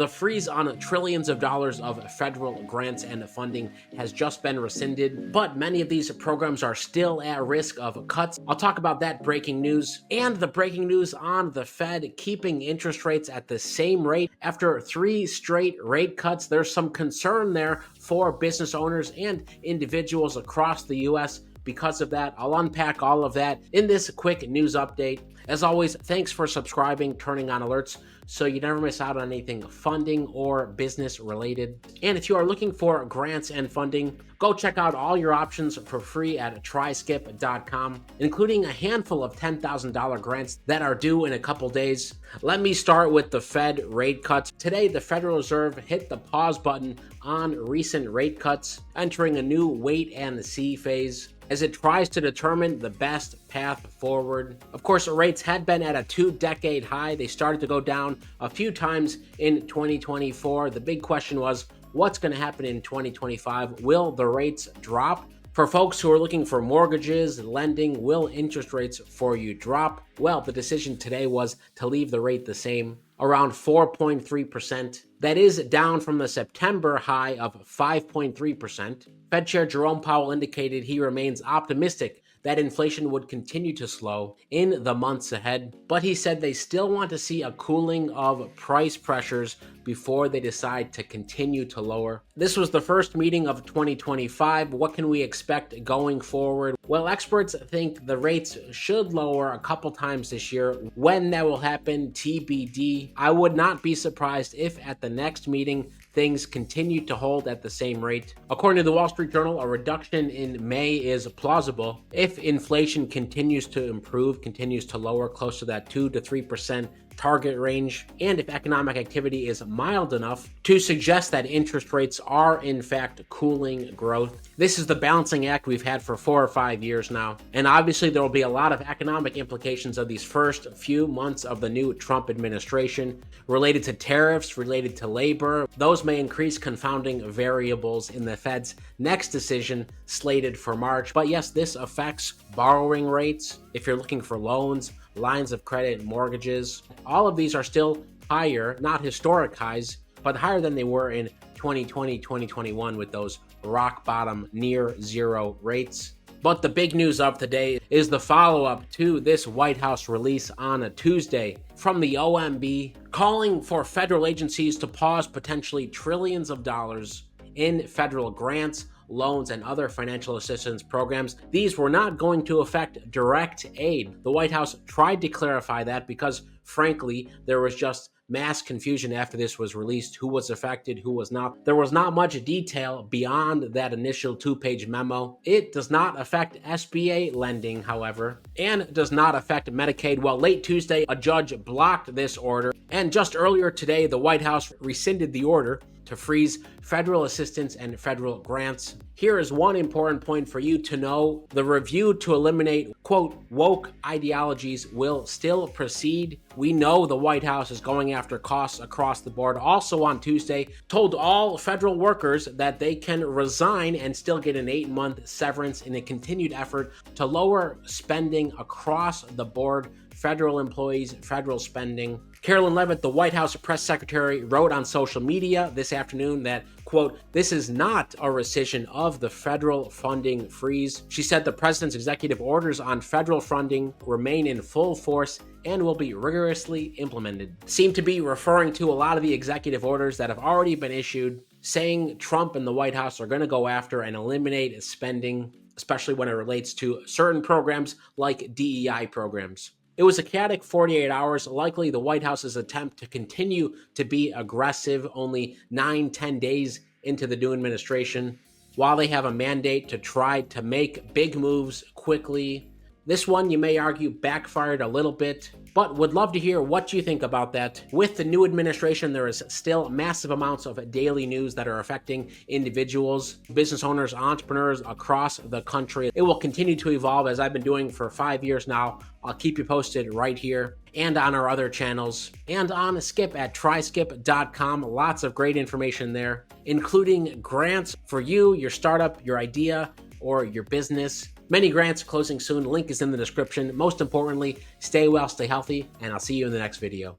The freeze on trillions of dollars of federal grants and funding has just been rescinded, but many of these programs are still at risk of cuts. I'll talk about that breaking news and the breaking news on the Fed keeping interest rates at the same rate after 3 straight rate cuts. There's some concern there for business owners and individuals across the US. Because of that, I'll unpack all of that in this quick news update. As always, thanks for subscribing, turning on alerts so you never miss out on anything funding or business related. And if you are looking for grants and funding, go check out all your options for free at tryskip.com, including a handful of $10,000 grants that are due in a couple days. Let me start with the Fed rate cuts. Today, the Federal Reserve hit the pause button on recent rate cuts, entering a new wait and see phase as it tries to determine the best path forward. Of course, rates had been at a 2-decade high. They started to go down a few times in 2024. The big question was, what's going to happen in 2025? Will the rates drop? For folks who are looking for mortgages, lending, will interest rates for you drop? Well, the decision today was to leave the rate the same, around 4.3%. That is down from the September high of 5.3%. Fed Chair Jerome Powell indicated he remains optimistic that inflation would continue to slow in the months ahead, but he said they still want to see a cooling of price pressures before they decide to continue to lower. This was the first meeting of 2025. What can we expect going forward? Well, experts think the rates should lower a couple times this year. When that will happen, TBD. I would not be surprised if at the next meeting things continue to hold at the same rate. According to the Wall Street Journal, a reduction in May is plausible if inflation continues to improve, continues to lower close to that 2 to 3% target range, and if economic activity is mild enough to suggest that interest rates are in fact cooling growth. This is the balancing act we've had for 4 or 5 years now, and obviously there will be a lot of economic implications of these first few months of the new Trump administration related to tariffs, related to labor. Those may increase confounding variables in the Fed's next decision slated for March. But yes, this affects borrowing rates. If you're looking for loans, lines of credit, mortgages, all of these are still higher, not historic highs, but higher than they were in 2020, 2021 with those rock bottom near zero rates. But the big news of today is the follow-up to this White House release on a Tuesday from the OMB calling for federal agencies to pause potentially trillions of dollars in federal grants, loans, and other financial assistance programs. These were not going to affect direct aid. The White House tried to clarify that because, frankly, there was just mass confusion after this was released, who was affected, who was not. There was not much detail beyond that initial 2-page memo. It does not affect SBA lending, however, and does not affect Medicaid. Well, late Tuesday, a judge blocked this order, and just earlier today, the White House rescinded the order to freeze federal assistance and federal grants. Here is one important point for you to know. The review to eliminate, quote, woke ideologies will still proceed. We know the White House is going after costs across the board. Also on Tuesday, told all federal workers that they can resign and still get an 8-month severance in a continued effort to lower spending across the board. Federal employees, federal spending. Carolyn Leavitt, the White House press secretary, wrote on social media this afternoon that, quote, this is not a rescission of the federal funding freeze. She said the president's executive orders on federal funding remain in full force and will be rigorously implemented. Seem to be referring to a lot of the executive orders that have already been issued, saying Trump and the White House are going to go after and eliminate spending, especially when it relates to certain programs like DEI programs. It was a chaotic 48 hours, likely the White House's attempt to continue to be aggressive only 9-10 days into the new administration, while they have a mandate to try to make big moves quickly. This one, you may argue, backfired a little bit, but would love to hear what you think about that. With the new administration, there is still massive amounts of daily news that are affecting individuals, business owners, entrepreneurs across the country. It will continue to evolve as I've been doing for 5 years now. I'll keep you posted right here and on our other channels and on Skip at tryskip.com. Lots of great information there, including grants for you, your startup, your idea, or your business. Many grants closing soon. Link is in the description. Most importantly, stay well, stay healthy, and I'll see you in the next video.